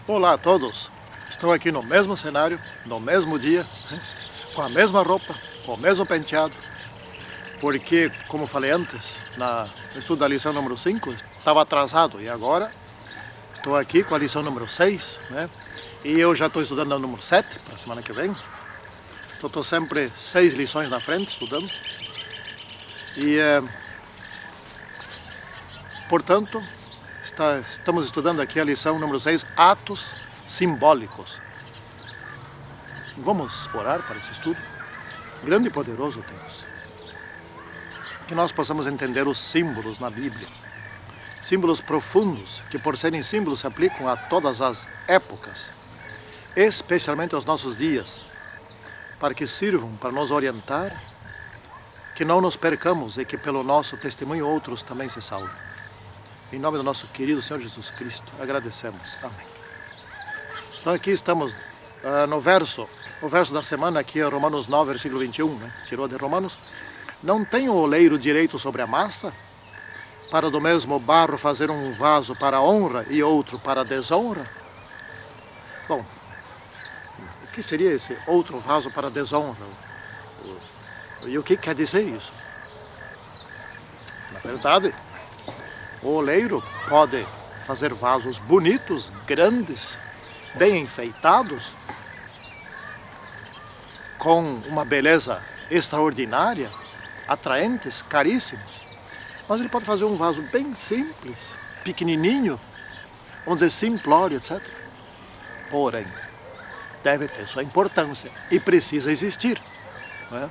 Olá a todos, estou aqui no mesmo cenário, no mesmo dia, com a mesma roupa, com o mesmo penteado, porque, como falei antes, no estudo da lição número 5, estava atrasado e agora estou aqui com a lição número 6, né? E eu já estou estudando a número 7 para a semana que vem, então estou sempre 6 lições na frente estudando e, portanto, estamos estudando aqui a lição número 6, atos simbólicos. Vamos orar para esse estudo? Grande e poderoso Deus, que nós possamos entender os símbolos na Bíblia, símbolos profundos, que por serem símbolos se aplicam a todas as épocas, especialmente aos nossos dias, para que sirvam para nos orientar, que não nos percamos e que pelo nosso testemunho outros também se salvem. Em nome do nosso querido Senhor Jesus Cristo, agradecemos. Amém. Então aqui estamos no verso da semana, aqui é Romanos 9, versículo 21, né? Tirou de Romanos. Não tem o oleiro direito sobre a massa, para do mesmo barro fazer um vaso para honra e outro para desonra? Bom, o que seria esse outro vaso para desonra? E o que quer dizer isso? Na verdade, o oleiro pode fazer vasos bonitos, grandes, bem enfeitados, com uma beleza extraordinária, atraentes, caríssimos. Mas ele pode fazer um vaso bem simples, pequenininho, vamos dizer simplório, etc. Porém, deve ter sua importância e precisa existir, não é?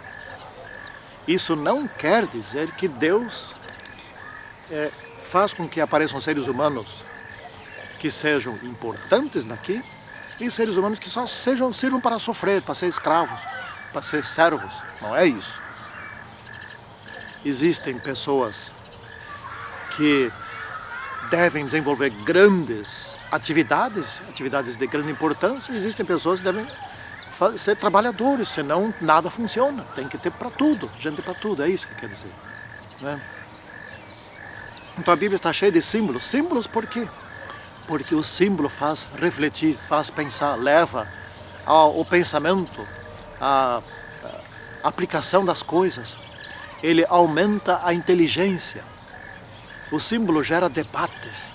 Isso não quer dizer que Deus faz com que apareçam seres humanos que sejam importantes daqui e seres humanos que só sirvam para sofrer, para ser escravos, para ser servos. Não é isso. Existem pessoas que devem desenvolver grandes atividades de grande importância, e existem pessoas que devem ser trabalhadores, senão nada funciona. Tem que ter para tudo, gente para tudo, é isso que quer dizer, né? Então a Bíblia está cheia de símbolos. Símbolos por quê? Porque o símbolo faz refletir, faz pensar, leva ao pensamento, a aplicação das coisas. Ele aumenta a inteligência. O símbolo gera debates,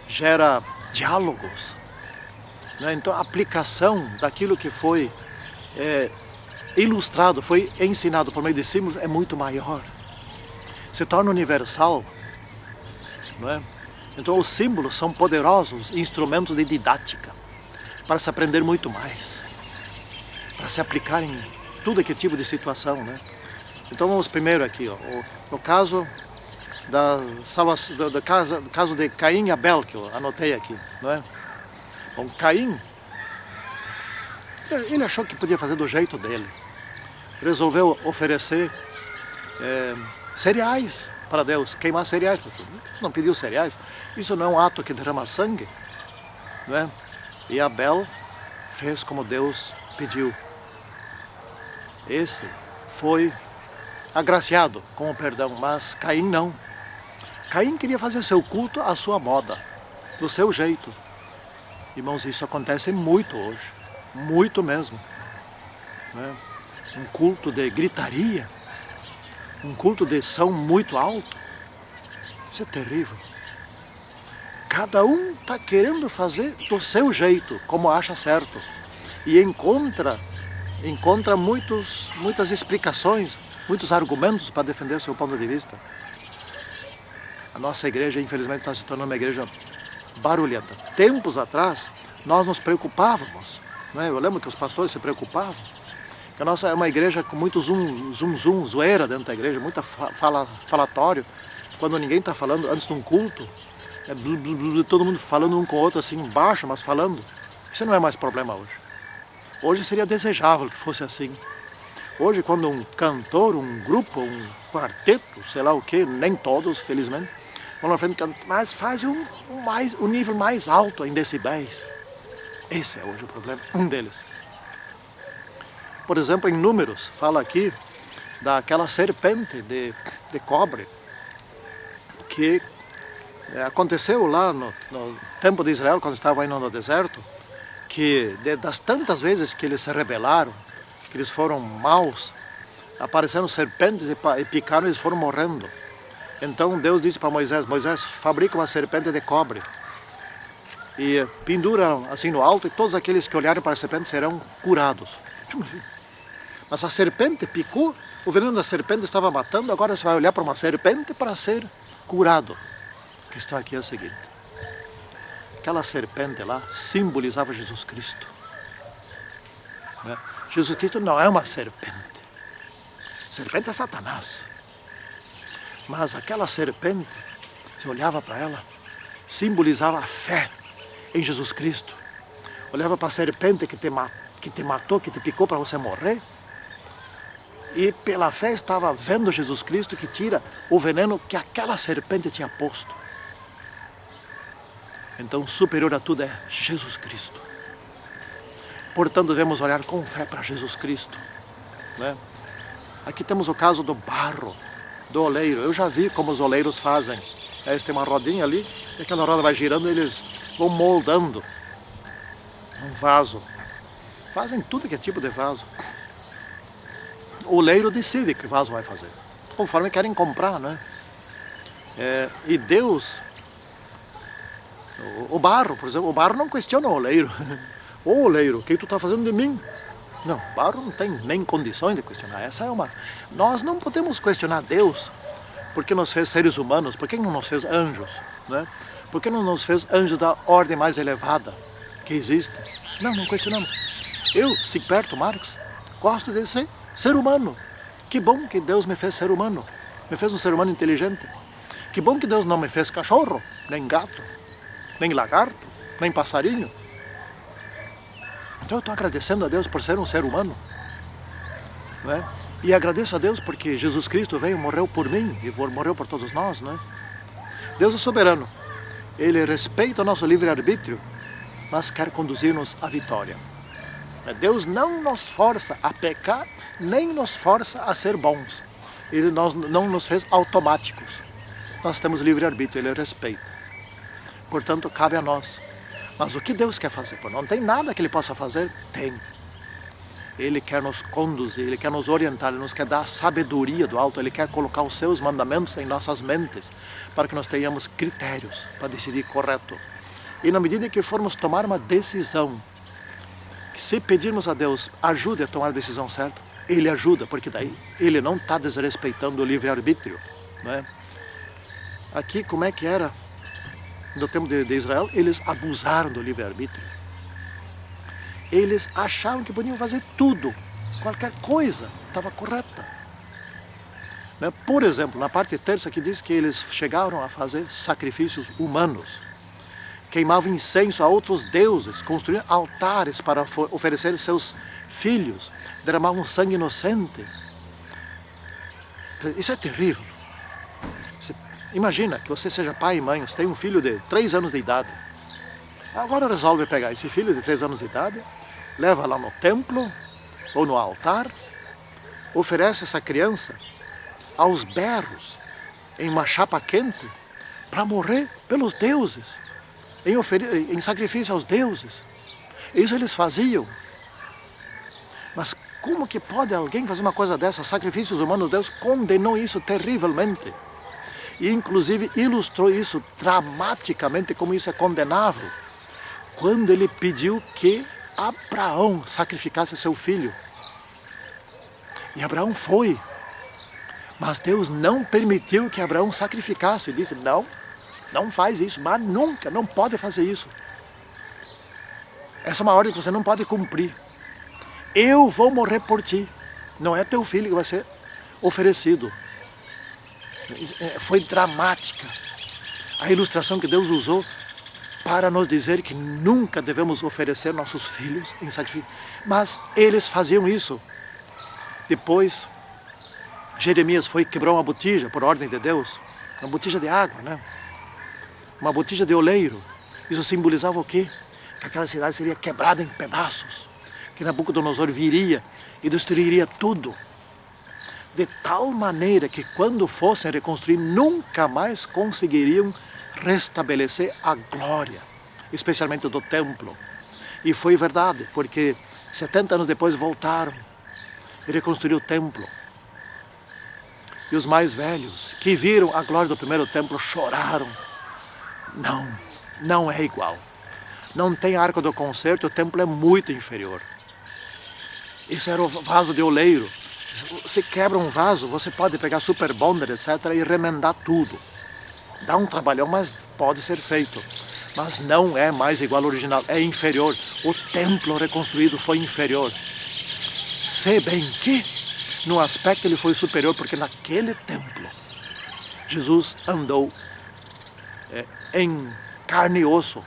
gera diálogos, né? Então a aplicação daquilo que foi ilustrado, foi ensinado por meio de símbolos é muito maior. Se torna universal, não é? Então os símbolos são poderosos instrumentos de didática para se aprender muito mais, para se aplicar em tudo que tipo de situação, né? Então vamos primeiro aqui, ó, no caso do caso de Caim e Abel, que eu anotei aqui, não é? Bom, Caim, ele achou que podia fazer do jeito dele, resolveu oferecer cereais para Deus, queimar cereais. Não pediu cereais, isso não é um ato que derrama sangue, não é? E Abel fez como Deus pediu. Esse foi agraciado com o perdão, mas Caim não. Caim queria fazer seu culto à sua moda, do seu jeito. Irmãos, isso acontece muito hoje, muito mesmo, né? Um culto de gritaria, um culto de som muito alto, isso é terrível. Cada um está querendo fazer do seu jeito, como acha certo, e encontra muitas explicações, muitos argumentos para defender seu ponto de vista. A nossa igreja, infelizmente, está se tornando uma igreja barulhenta. Tempos atrás, nós nos preocupávamos, né? Eu lembro que os pastores se preocupavam. A nossa é uma igreja com muito zoeira dentro da igreja, muita falatório. Quando ninguém está falando antes de um culto, todo mundo falando um com o outro assim, baixo, mas falando. Isso não é mais problema hoje. Hoje seria desejável que fosse assim. Hoje, quando um cantor, um grupo, um quarteto, sei lá o que, nem todos, felizmente, vão na frente cantar, mas faz um nível mais alto em decibéis. Esse é hoje o problema, um deles. Por exemplo, em Números, fala aqui daquela serpente de cobre que Aconteceu lá no tempo de Israel, quando estavam indo no deserto, que das tantas vezes que eles se rebelaram, que eles foram maus, apareceram serpentes e picaram e eles foram morrendo. Então Deus disse para Moisés, Moisés, fabrica uma serpente de cobre e pendura assim no alto, e todos aqueles que olharem para a serpente serão curados. Mas a serpente picou, o veneno da serpente estava matando, agora você vai olhar para uma serpente para ser curado. A questão aqui é a seguinte: aquela serpente lá simbolizava Jesus Cristo. Jesus Cristo não é uma serpente. Serpente é Satanás. Mas aquela serpente, você olhava para ela, simbolizava a fé em Jesus Cristo. Olhava para a serpente que te matou, que te picou para você morrer, e pela fé estava vendo Jesus Cristo que tira o veneno que aquela serpente tinha posto. Então, superior a tudo é Jesus Cristo. Portanto, devemos olhar com fé para Jesus Cristo, né? Aqui temos o caso do barro, do oleiro. Eu já vi como os oleiros fazem. Eles têm uma rodinha ali, e aquela roda vai girando e eles vão moldando um vaso. Fazem tudo que é tipo de vaso. O oleiro decide que vaso vai fazer, conforme querem comprar, né? E Deus... O barro, por exemplo, o barro não questiona o oleiro. Ô oleiro, o que tu está fazendo de mim? Não, o barro não tem nem condições de questionar. Nós não podemos questionar Deus, porque nos fez seres humanos, por que não nos fez anjos, né? Por que não nos fez anjos da ordem mais elevada que existe? Não questionamos. Eu, Sigperto Marx, gosto de ser humano. Que bom que Deus me fez ser humano, me fez um ser humano inteligente. Que bom que Deus não me fez cachorro, nem gato, nem lagarto, nem passarinho. Então eu estou agradecendo a Deus por ser um ser humano, né? E agradeço a Deus porque Jesus Cristo veio, morreu por mim e morreu por todos nós, né? Deus é soberano. Ele respeita o nosso livre-arbítrio, mas quer conduzir-nos à vitória. Deus não nos força a pecar, nem nos força a ser bons. Ele não nos fez automáticos. Nós temos livre-arbítrio, Ele respeita. Portanto, cabe a nós. Mas o que Deus quer fazer? Não tem nada que Ele possa fazer? Tem. Ele quer nos conduzir, Ele quer nos orientar, Ele nos quer dar a sabedoria do alto, Ele quer colocar os seus mandamentos em nossas mentes, para que nós tenhamos critérios para decidir correto. E na medida que formos tomar uma decisão, se pedirmos a Deus, ajude a tomar a decisão certa, Ele ajuda, porque daí Ele não está desrespeitando o livre-arbítrio, né? Aqui, como é que era? No tempo de Israel, eles abusaram do livre-arbítrio. Eles achavam que podiam fazer tudo, qualquer coisa estava correta, né? Por exemplo, na parte terça que diz que eles chegaram a fazer sacrifícios humanos, queimavam incenso a outros deuses, construíam altares para oferecer seus filhos, derramavam sangue inocente. Isso é terrível. Imagina que você seja pai e mãe, você tem um filho de 3 anos de idade. Agora resolve pegar esse filho de 3 anos de idade, leva lá no templo ou no altar, oferece essa criança aos berros em uma chapa quente para morrer pelos deuses, em sacrifício aos deuses. Isso eles faziam. Mas como que pode alguém fazer uma coisa dessa? Sacrifícios humanos, Deus condenou isso terrivelmente. E inclusive ilustrou isso dramaticamente, como isso é condenável, quando ele pediu que Abraão sacrificasse seu filho. E Abraão foi. Mas Deus não permitiu que Abraão sacrificasse. Ele disse, não faz isso, mas nunca, não pode fazer isso. Essa é uma ordem que você não pode cumprir. Eu vou morrer por ti. Não é teu filho que vai ser oferecido. Foi dramática a ilustração que Deus usou para nos dizer que nunca devemos oferecer nossos filhos em sacrifício. Mas eles faziam isso. Depois, Jeremias quebrou uma botija por ordem de Deus, uma botija de água, né? Uma botija de oleiro. Isso simbolizava o quê? Que aquela cidade seria quebrada em pedaços, que Nabucodonosor viria e destruiria tudo. De tal maneira que quando fossem reconstruir, nunca mais conseguiriam restabelecer a glória, especialmente do templo. E foi verdade, porque 70 anos depois voltaram e reconstruíram o templo. E os mais velhos, que viram a glória do primeiro templo, choraram. Não é igual. Não tem arca do concerto, o templo é muito inferior. Esse era o vaso de oleiro. Se quebra um vaso, você pode pegar super bonder, etc., e remendar tudo. Dá um trabalhão, mas pode ser feito. Mas não é mais igual ao original, é inferior. O templo reconstruído foi inferior. Se bem que, no aspecto, ele foi superior, porque naquele templo, Jesus andou em carne e osso.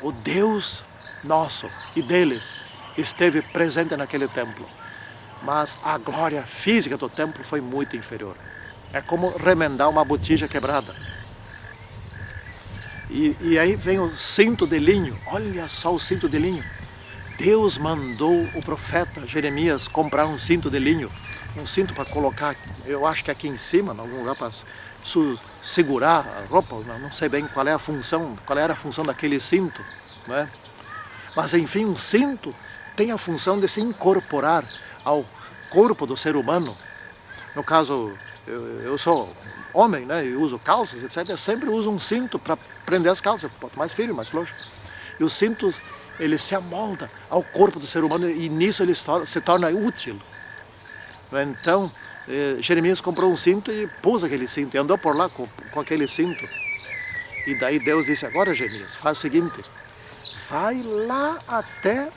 O Deus nosso e deles esteve presente naquele templo. Mas a glória física do templo foi muito inferior. É como remendar uma botija quebrada. E aí vem o cinto de linho. Olha só o cinto de linho. Deus mandou o profeta Jeremias comprar um cinto de linho. Um cinto para colocar, eu acho que aqui em cima, em algum lugar para segurar a roupa. Não sei bem qual era a função daquele cinto, não é? Mas enfim, um cinto tem a função de se incorporar ao corpo do ser humano. No caso, eu sou homem, né, e uso calças, etc. Eu sempre uso um cinto para prender as calças, quanto mais firme, mais frouxo. E os cintos, ele se amolda ao corpo do ser humano e nisso ele se torna útil. Então, Jeremias comprou um cinto e pôs aquele cinto, e andou por lá com aquele cinto. E daí Deus disse: agora, Jeremias, faz o seguinte, vai lá até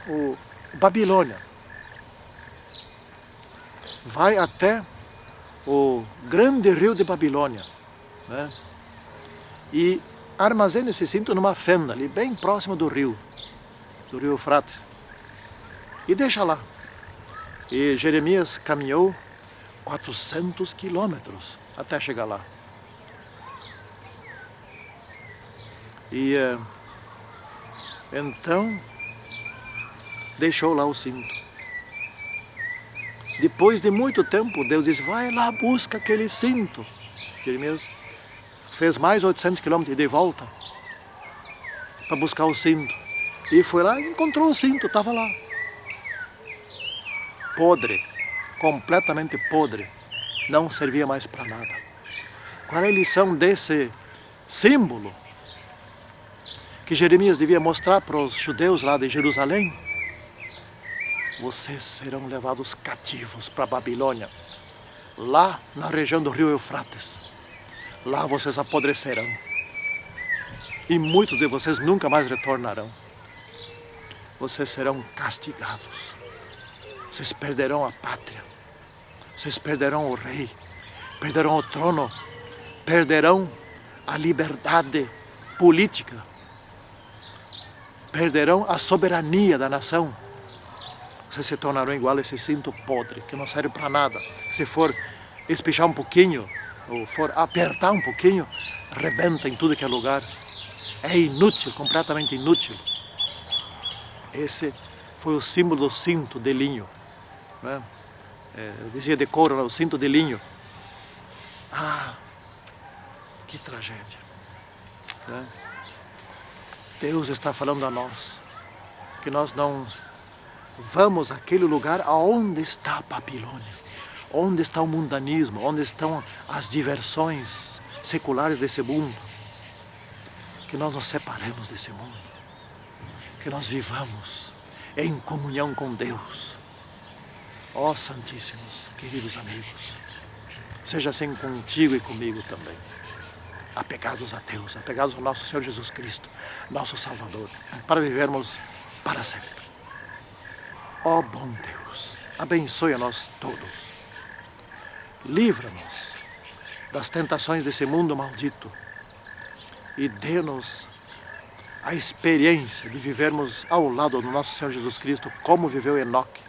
o Babilônia. Vai até o grande rio de Babilônia, né? E armazena esse cinto numa fenda ali, bem próximo do rio Eufrates. E deixa lá. E Jeremias caminhou 400 quilômetros até chegar lá. E então deixou lá o cinto. Depois de muito tempo, Deus disse: vai lá, busca aquele cinto. Jeremias fez mais 800 quilômetros de volta para buscar o cinto. E foi lá e encontrou o cinto, estava lá. Podre, completamente podre, não servia mais para nada. Qual é a lição desse símbolo que Jeremias devia mostrar para os judeus lá de Jerusalém? Vocês serão levados cativos para a Babilônia, lá na região do rio Eufrates. Lá vocês apodrecerão e muitos de vocês nunca mais retornarão. Vocês serão castigados. Vocês perderão a pátria, vocês perderão o rei, perderão o trono, perderão a liberdade política, perderão a soberania da nação. Vocês se tornarão igual a esse cinto podre, que não serve para nada. Se for espichar um pouquinho, ou for apertar um pouquinho, rebenta em tudo que é lugar. É inútil, completamente inútil. Esse foi o símbolo do cinto de linho. Né? Eu dizia de couro, o cinto de linho. Ah, que tragédia. Né? Deus está falando a nós que nós não vamos àquele lugar aonde está a Babilônia, onde está o mundanismo, onde estão as diversões seculares desse mundo. Que nós nos separemos desse mundo, que nós vivamos em comunhão com Deus. Ó Santíssimos, queridos amigos, seja assim contigo e comigo também, apegados a Deus, apegados ao nosso Senhor Jesus Cristo, nosso Salvador, para vivermos para sempre. Ó bom Deus, abençoe a nós todos, livra-nos das tentações desse mundo maldito e dê-nos a experiência de vivermos ao lado do nosso Senhor Jesus Cristo, como viveu Enoque.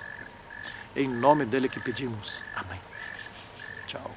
Em nome dele que pedimos. Amém. Tchau.